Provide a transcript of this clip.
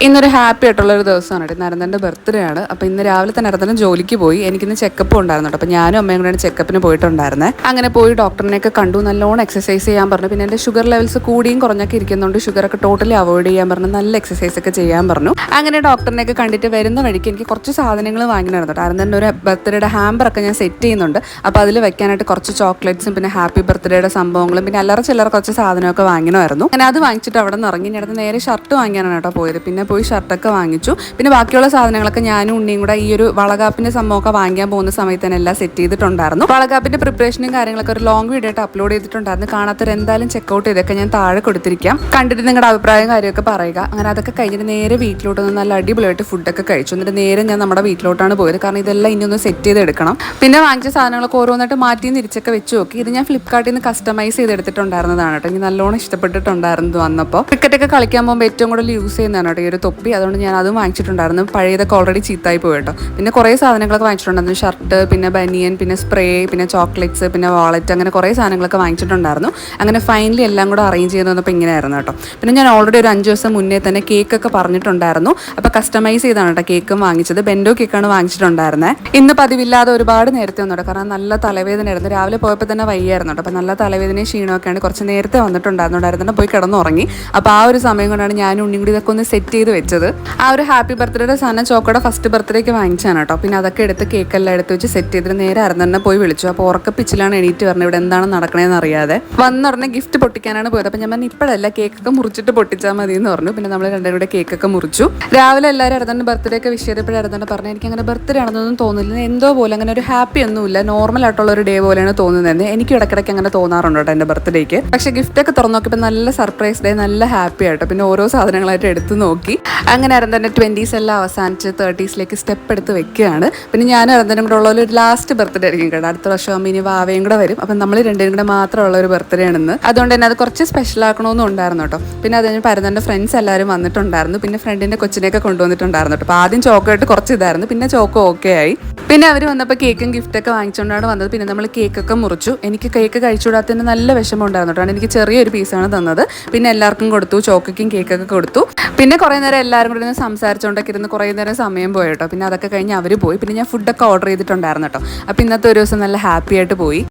ഇന്നൊരു ഹാപ്പി ആയിട്ടുള്ള ഒരു ദിവസമാണ് കേട്ടോ. നരന്തൻ്റെ ബർത്ത്ഡേ ആണ്. അപ്പോൾ ഇന്ന് രാവിലെ തന്നെ നരന്തൻ ജോലിക്ക് പോയി. എനിക്കിന്ന് ചെക്കപ്പ് ഉണ്ടായിരുന്നു കേട്ടോ. അപ്പോൾ ഞാനും അമ്മയും കൂടെയാണ് ചെക്കപ്പിന് പോയിട്ടുണ്ടായിരുന്നത്. അങ്ങനെ പോയി ഡോക്ടറിനെയൊക്കെ കണ്ടു. നല്ലോണം എക്സസൈസ് ചെയ്യാൻ പറഞ്ഞു. പിന്നെ എൻ്റെ ഷുഗർ ലെവൽസ് കൂടിയും കുറഞ്ഞൊക്കെ ഇരിക്കുന്നുണ്ട്. ഷുഗറൊക്കെ ടോട്ടലി അവോയ്ഡ് ചെയ്യാൻ പറഞ്ഞു. നല്ല എക്സസൈസ് ഒക്കെ ചെയ്യാൻ പറഞ്ഞു. അങ്ങനെ ഡോക്ടറിനെയൊക്കെ കണ്ടിട്ട് വരുന്ന വഴിക്ക് എനിക്ക് കുറച്ച് സാധനങ്ങൾ വാങ്ങിനായിരുന്നു കേട്ടോ. നരന്തൻ്റെ ഒരു ബർത്ത്ഡേയുടെ ഹാമ്പറൊക്കെ ഞാൻ സെറ്റ് ചെയ്യുന്നുണ്ട്. അപ്പോൾ അതിൽ വെക്കാനായിട്ട് കുറച്ച് ചോക്ലേറ്റ്സും പിന്നെ ഹാപ്പി ബർത്ത്ഡേയുടെ സംഭവങ്ങളും പിന്നെ അല്ലറ ചില്ലറ കുറച്ച് സാധനമൊക്കെ വാങ്ങിനായിരുന്നു. അങ്ങനെ അത് വാങ്ങിച്ചിട്ട് അവിടെ നിന്ന് ഇറങ്ങി അടുത്ത് നേരെ ഷർട്ട് വാങ്ങിയാനാണ് കേട്ടോ പോയത്. പിന്നെ പോയി ഷർട്ടൊക്കെ വാങ്ങിച്ചു. പിന്നെ ബാക്കിയുള്ള സാധനങ്ങളൊക്കെ ഞാനും ഉണ്ണിയും കൂടെ ഈ ഒരു വളകാപ്പിന്റെ സംഭവമൊക്കെ വാങ്ങിക്കാൻ പോകുന്ന സമയത്ത് തന്നെ എല്ലാം സെറ്റ് ചെയ്തിട്ടുണ്ടായിരുന്നു. വളകാപ്പിന്റെ പ്രിപ്പറേഷനും കാര്യങ്ങളൊക്കെ ഒരു ലോങ് വീഡിയോ ആയിട്ട് അപ്ലോഡ് ചെയ്തിട്ടുണ്ടായിരുന്നു. കാണാത്തവർ എന്തായാലും ചെക്കൗട്ട് ചെയ്തൊക്കെ ഞാൻ താഴെ കൊടുത്തിരിക്കാം. കണ്ടിട്ട് നിങ്ങളുടെ അഭിപ്രായം കാര്യമൊക്കെ പറയുക. അങ്ങനെ അതൊക്കെ കഴിഞ്ഞിട്ട് നേരെ വീട്ടിലോട്ട് നിന്ന് നല്ല അടിപൊളിയായിട്ട് ഫുഡൊക്കെ കഴിച്ചു. എന്നിട്ട് നേരെ ഞാൻ നമ്മുടെ വീട്ടിലോട്ടാണ് പോയത്. കാരണം ഇതെല്ലാം ഇനി ഒന്ന് സെറ്റ് ചെയ്തെടുക്കണം. പിന്നെ വാങ്ങിച്ച സാധനങ്ങളൊക്കെ ഓരോന്നായിട്ട് മാറ്റി തിരിച്ചൊക്കെ വെച്ച് നോക്കി. ഇത് ഞാൻ ഫ്ലിപ്കാർട്ടിൽ നിന്ന് കസ്റ്റമൈസ് ചെയ്തെടുത്തിട്ടുണ്ടായിരുന്നതാണ് കേട്ടോ. എനിക്ക് നല്ലോണം ഇഷ്ടപ്പെട്ടിട്ടുണ്ടായിരുന്നു വന്നപ്പോൾ. ക്രിക്കറ്റൊക്കെ കളിക്കാൻ പോകുമ്പോൾ ഏറ്റവും കൂടുതൽ യൂസ് ചെയ്യുന്നതാണ് കേട്ടോ ഈ ഒരു തൊപ്പി. അതുകൊണ്ട് ഞാൻ അതും വാങ്ങിച്ചിട്ടുണ്ടായിരുന്നു. പഴയതൊക്കെ ഓൾറെഡി ചീത്തായി പോയി കേട്ടോ. പിന്നെ കുറേ സാധനങ്ങളൊക്കെ വാങ്ങിച്ചിട്ടുണ്ടായിരുന്നു. ഷർട്ട്, പിന്നെ ബനിയൻ, പിന്നെ സ്പ്രേ, പിന്നെ ചോക്ലേറ്റ്സ്, പിന്നെ വാളറ്റ്, അങ്ങനെ കുറേ സാധനങ്ങളൊക്കെ വാങ്ങിച്ചിട്ടുണ്ടായിരുന്നു. അങ്ങനെ ഫൈനലി എല്ലാം കൂടെ അറേഞ്ച് ചെയ്ത് വന്നപ്പോൾ ഇങ്ങനെയായിരുന്നു കേട്ടോ. പിന്നെ ഞാൻ ഓൾറെഡി ഒരു 5 ദിവസം മുന്നേ തന്നെ കേക്കൊക്കെ പറഞ്ഞിട്ടുണ്ടായിരുന്നു. അപ്പോൾ കസ്റ്റമൈസ് ചെയ്താണ് കേട്ടോ കേക്കും വാങ്ങിച്ചത്. ബെൻഡോ കേക്കാണ് വാങ്ങിച്ചിട്ടുണ്ടായിരുന്നത്. ഇന്ന് പതിവില്ലാതെ ഒരുപാട് നേരത്തെ വന്നു കേട്ടോ. കാരണം നല്ല തലവേദനയായിരുന്നു. രാവിലെ പോയപ്പോൾ തന്നെ വയ്യായിരുന്നു കേട്ടോ. അപ്പോൾ നല്ല തലവേദനയും ക്ഷീണമൊക്കെയാണ്. കുറച്ച് നേരത്തെ വന്നിട്ടുണ്ടായിരുന്നു. പോയി കിടന്നുറങ്ങി. അപ്പോൾ ആ ഒരു സമയം കൊണ്ടാണ് ഞാൻ ഉണ്ണിയും കൂടി ഇതൊക്കെ ഒന്ന് സെറ്റ് ചെയ്ത് വെച്ചത്. ആ ഒരു ഹാപ്പി ബർത്ത്ഡേയുടെ സാധനം ചോക്കോടെ ഫസ്റ്റ് ബർത്ത്ഡേക്ക് വാങ്ങിച്ചാണ് കേട്ടോ. പിന്നെ അതൊക്കെ എടുത്ത് കേക്കെല്ലാം എടുത്ത് വെച്ച് സെറ്റ് ചെയ്തിട്ട് നേരെ അരന്തന്നെ പോയി വിളിച്ചു. അപ്പോൾ ഉറക്കപ്പിച്ചിലാണ് എണീറ്റ് പറഞ്ഞത് ഇവിടെ എന്താണ് നടക്കണേന്ന് അറിയാതെ. വന്നുടനെ ഗിഫ്റ്റ് പൊട്ടിക്കാനാണ് പോയത്. അപ്പോൾ ഞാൻ പറഞ്ഞു ഇപ്പോഴല്ല, കേക്കൊക്കെ മുറിച്ചിട്ട് പൊട്ടിച്ചാൽ മതി എന്ന് പറഞ്ഞു. പിന്നെ നമ്മൾ രണ്ടുപേരും കൂടെ കേക്കൊക്കെ മുറിച്ചു. രാവിലെ എല്ലാവരും അരന്തൻ്റെ ബർത്ത്ഡേ ഒക്കെ വിഷ് ചെയ്തപ്പോഴും അരന്തന്നെ പറഞ്ഞു എനിക്ക് അങ്ങനെ ബർത്ത്ഡേ ആണെന്നൊന്നും തോന്നില്ല, എന്തോ പോലെ അങ്ങനെ ഒരു ഹാപ്പി ഒന്നുമില്ല, നോർമൽ ആയിട്ടുള്ള ഒരു ഡേ പോലെയാണ് തോന്നുന്നത്. എനിക്ക് ഇടയ്ക്കിടയ്ക്ക് അങ്ങനെ തോന്നാറുണ്ട് കേട്ടോ എൻ്റെ ബർത്ത്ഡേക്ക്. പക്ഷേ ഗിഫ്റ്റൊക്കെ തുറന്നു നോക്കിയപ്പോൾ നല്ല സർപ്രൈസ് ഡേ, നല്ല ഹാപ്പി ആയിട്ടോ. പിന്നെ ഓരോ സാധനങ്ങളായിട്ട് എടുത്ത് നോക്കി. അങ്ങനെ അരന്തൻ്റെ 20s എല്ലാം അവസാനിച്ച് 30s സ്റ്റെപ്പ് എടുത്ത് വെക്കുകയാണ്. പിന്നെ ഞാൻ അരന്തനും കൂടെ ഉള്ള ഒരു ലാസ്റ്റ് ബർത്ത്ഡേ ആയിരിക്കും കേട്ടോ. അടുത്ത വർഷം ഇനി വാവയും കൂടെ വരും. അപ്പം നമ്മൾ രണ്ടുപേരും കൂടെ മാത്രമുള്ള ഒരു ബർത്ത്ഡേ ആണെന്ന്. അതുകൊണ്ട് തന്നെ അത് കുറച്ച് സ്പെഷ്യൽ ആക്കണമെന്നും ഉണ്ടായിരുന്നു കേട്ടോ. പിന്നെ അത് കഴിഞ്ഞ് പരന്തൻ്റെ ഫ്രണ്ട്സ് എല്ലാവരും വന്നിട്ടുണ്ടായിരുന്നു. പിന്നെ ഫ്രണ്ടിൻ്റെ കൊച്ചിനെയൊക്കെ കൊണ്ടുവന്നിട്ടുണ്ടായിരുന്നു കേട്ടോ. അപ്പോൾ ആദ്യം ചോക്ലേറ്റ് കുറച്ച് ഇതായിരുന്നു, പിന്നെ ചോക്കോ ഓക്കെ ആയി. പിന്നെ അവർ വന്നപ്പോൾ കേക്കും ഗിഫ്റ്റൊക്കെ വാങ്ങിച്ചുകൊണ്ടാണ് വന്നത്. പിന്നെ നമ്മൾ കേക്കൊക്കെ മുറിച്ചു. എനിക്ക് കേക്ക് കഴിച്ചുകൂടാത്തതിന് നല്ല വിഷമം ഉണ്ടായിരുന്നു കേട്ടോ. എനിക്ക് ചെറിയൊരു പീസാണ് തന്നത്. പിന്നെ എല്ലാവർക്കും കൊടുത്തു, ചോക്കയ്ക്കും കേക്കൊക്കെ കൊടുത്തു. പിന്നെ കുറേ നേരം എല്ലാവരും കൂടി ഇരുന്ന് സംസാരിച്ചുകൊണ്ടൊക്കെ ഇരുന്ന് കുറേ നേരം സമയം പോയി കേട്ടോ. പിന്നെ അതൊക്കെ കഴിഞ്ഞ് അവർ പോയി. പിന്നെ ഞാൻ ഫുഡൊക്കെ ഓർഡർ ചെയ്തിട്ടുണ്ടായിരുന്നു കേട്ടോ. അപ്പോൾ ഇന്നത്തെ ഒരു ദിവസം നല്ല ഹാപ്പി ആയിട്ട് പോയി.